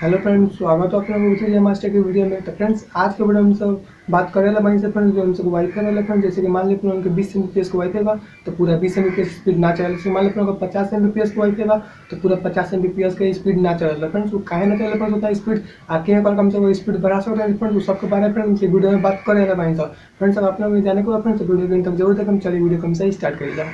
Hello friends, स्वागत है आप लोगों को मास्टर की वीडियो में। तो फ्रेंड्स, आज के वीडियो में हम सब बात करें भाई से फ्रेंड्स, जो हम सब वाईफाई वाले फ्रेंड्स, जैसे कि मान लीजिए उनके 20 Mbps का वाईफाई बा तो पूरा 20 Mbps स्पीड ना चले। जैसे मान लीजिए उनका 50 Mbps का वाईफाई बा तो पूरा 50 Mbps का स्पीड ना चले। फ्रेंड्स, वो काहे ना चले फ्रेंड्स, होता है स्पीड आके पर कम से कम स्पीड बढ़ा सकते हैं फ्रेंड्स। उस सबके बारे में फ्रेंड्स वीडियो में बात करेगा भाई साहब। फ्रेंड्स, अब आप लोग जाने को फ्रेंड्स वीडियो को तक जरूर तक हम चलिए वीडियो कम से स्टार्ट करिएगा।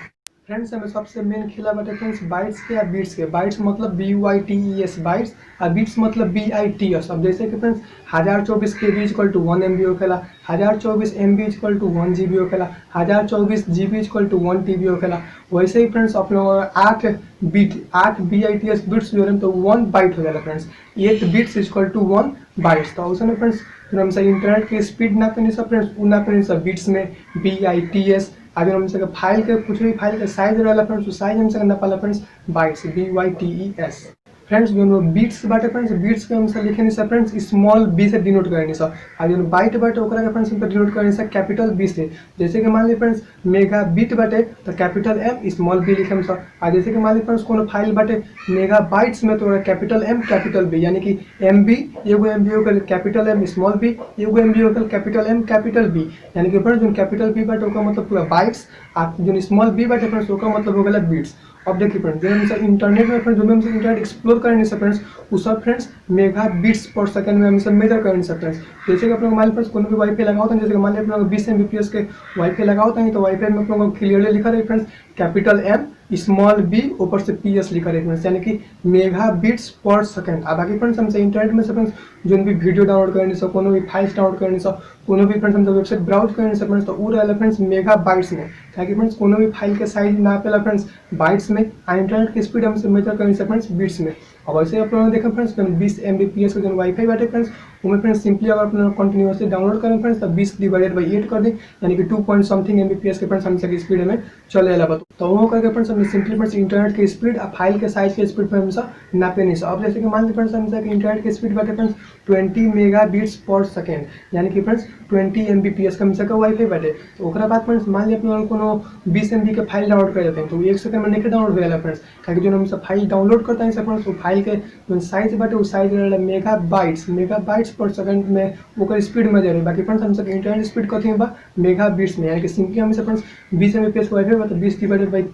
फ्रेंड्स, हमें सबसे मेन खिला बाटे फ्रेंड्स बाइट्स के या बीट्स के। बाइट्स मतलब BYTES बाइट्स, और बीट्स मतलब BITS। अब जैसे कि friends 1024 KB equal to 1 MB होखेला, 1024 MB इक्वल टू 1 GB होखेला, 1024 GB इक्वल टू 1 TB होखेला। वैसे ही फ्रेंड्स आप लोग 8 BITS बिट्स जो है तो 1 बाइट हो जाला friends. 8 bits equal to 1 bytes. तो उसमें फ्रेंड्स हम से इंटरनेट की स्पीड ना करनी सब फ्रेंड्स, उ ना करनी सब बिट्स में BITS। अगर हम से फाइल के कुछ भी फाइल के साइज रहला फ्रेंड्स, साइज हम से ना पाला फ्रेंड्स बाइट्स BYTES। फ्रेंड्स, जो बीट्स बाटे फ्रेंड्स, बीट्स के हम से लिखे सब फ्रेंड्स स्मॉल बी से डिनोट करनी सब। और जो बाइट बाटे ओकरा के फ्रेंड्स हम डिनोट करनी सब कैपिटल बी से। जैसे कि मान ली फ्रेंड्स मेगा बिट बाटे तो कैपिटल M स्मॉल बी लिखे सब। और जैसे कि मान ली फ्रेंड्स कोनो फाइल बाटे मेगा बाइट्स में तो कैपिटल M कैपिटल B, यानी कि MB एगो MB होकर कैपिटल M स्मॉल b, एगो MB होकर कैपिटल M कैपिटल B। यानी कि फ्रेंड्स जो कैपिटल B बाटे ओका मतलब पूरा बाइट्स, और जो स्मॉल b बाटे फ्रेंड्स ओका मतलब हो गया बीट्स। अब देखिए फ्रेंड्स, जो हम इंटरनेट में फ्रेंड्स जो हम इंटरनेट एक्सप्लोर करेंगे सब फ्रेंड्स, वो सब फ्रेंड्स मेगा बिट्स पर सेकंड में हम सब मेजर करेंगे सब फ्रेंड्स। जैसे कि आप लोग मान लीजिए फ्रेंड्स कोनो भी वाईफाई लगा होता है, जैसे कि मान लीजिए आप लोग 20 Mbps के वाईफाई लगा होता है तो वाईफाई में आप लोगों को क्लियरली लिखा रहे friends capital M small b ऊपर से PS लिखा रहे फ्रेंड्स, यानी कि मेगा बिट्स पर सेकंड। अब बाकी फ्रेंड्स हमसे इंटरनेट में से फ्रेंड्स जो भी वीडियो डाउनलोड करने से, कोनो भी फाइल्स डाउनलोड करने से, कोनो भी फ्रेंड्स हमसे वेबसाइट ब्राउज करने से फ्रेंड्स, तो वो रहला फ्रेंड्स मेगा बाइट्स में। ताकि फ्रेंड्स कोनो भी फाइल के साइज ना पेला फ्रेंड्स बाइट्स में, इंटरनेट की स्पीड हमसे मेजर करने से फ्रेंड्स बिट्स में। अब वैसे आप लोगों ने देखा फ्रेंड्स 20 Mbps का जो वाईफाई बाटे फ्रेंड्स, उनमें फ्रेंड्स सिंपली अगर आप लोग कंटिन्यूसली डाउनलोड करें फ्रेंड्स तो 20 डिवाइडेड बाई 8 कर दें, यानी कि 2 पॉइंट समथिंग Mbps के फ्रेंड्स हमसे स्पीड में चले वाला। तो वो करके फ्रेंड्स हमने सिंपली फ्रेंड्स इंटरनेट की स्पीड और फाइल के साइज के स्पीड पर हमसे नापे नहीं। अब जैसे कि मान लीजिए फ्रेंड्स हमसे इंटरनेट की स्पीड बाटे फ्रेंड्स 20 मेगा बिट्स पर सेकेंड, यानी कि फ्रेंड्स 20 Mbps का हमसे वाईफाई बाटे। तो ओकरा बाद फ्रेंड्स मान लीजिए आप लोग कोनो 20 MB के फाइल डाउनलोड कर देते हैं तो 1 सेकंड में नहीं डाउनलोड हो जाला फ्रेंड्स। ताकि जो हम सब फाइल डाउनलोड करते हैं फ्रेंड्स, वो फाइल के जो साइज बाटे वो साइज रहला मेगा बाइट्स पर सेकंड में ओकर स्पीड में रहे। बाकी फ्रेंड्स हम सब इंटरनेट स्पीड कथी बा मेगा बिट्स में, यानी कि सिंपली हम सब फ्रेंड्स 20 Mbps वाईफाई बा तो 20 डिवाइडेड बाई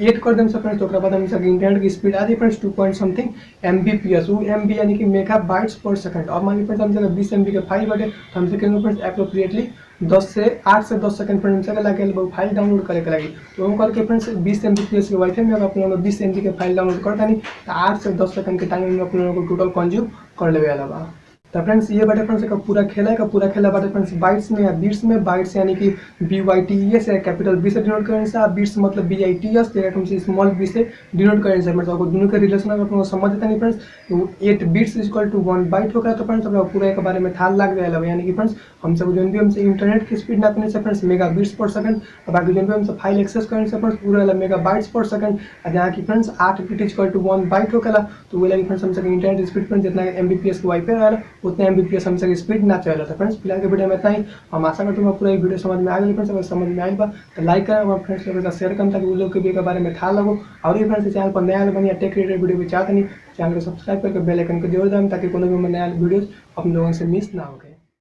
8 कर दें सब फ्रेंड्स। तो बाद हम सब इंटरनेट की स्पीड आ रही फ्रेंड्स 2 पॉइंट समथिंग Mbps, वो MB यानी कि मेगा बाइट्स पर सेकंड। और मान लीजिए फ्रेंड्स हम सब 20 MB के फाइल बाटे तो हमसे करेंगे फ्रेंड्स अप्रोप्रिएटली 8 से 10 सेकंड फ्रेंड्स लगे फाइल डाउनलोड करे के लगी। तो वो करके फ्रेंड्स 20 Mbps के वाईफाई में अगर आप लोगों ने 20 MB के फाइल डाउनलोड करता नहीं तो 8 से 10 सेकंड के टाइम में आप लोगों को टोटल कंज्यूम कर लेवे वाला बा। तो फ्रेंड्स ये बाटे फ्रेंड्स का पूरा खेला बाटे फ्रेंड्स बाइट्स में या बीट्स में। बाइट्स यानी कि BYTES या कैपिटल B से डिनोट करने से, बीट्स मतलब BITS तुमसे स्मॉल b से डिनोट करने से। मतलब दोनों के रिलेशन अगर तुम समझ देता नहीं फ्रेंड्स, तो 8 बिट्स इक्वल टू 1 बाइट होगा। तो फ्रेंड्स अब पूरा के बारे में था लग जाएगा, यानी कि फ्रेंड्स हम सब जो भी हमसे इंटरनेट की स्पीड नापने से फ्रेंड्स मेगा बिट्स पर सेकंड, और बाकी जो भी हमसे फाइल एक्सेस करने से फ्रेंड्स पूरा मेगा बाइट्स पर सेकंड। और जहाँ की friends 8 bit equal to 1 byte होगा। तो वो लगी फ्रेंड्स हमसे इंटरनेट स्पीड फ्रेंड्स जितना Mbps के वाईफाई रहेगा उतना Mbps हमसे स्पीड ना चला था। फ्रेंड्स फिलहाल के वीडियो में इतना ही। हम आशा करते हैं पूरा वीडियो समझ में आ गई फ्रेंड्स। अगर समझ में आई बा तो लाइक करें और फ्रेंड्स के साथ शेयर करें ताकि वो लोग के भी के बारे में था लगो। और ये फ्रेंड्स चैनल पर नया बनी या टेक रिलेटेड वीडियो भी चाहते नहीं, चैनल को सब्सक्राइब करके बेल आइकन को जरूर दबाएं ताकि कोई भी नया वीडियोस आप लोगों से मिस ना हो।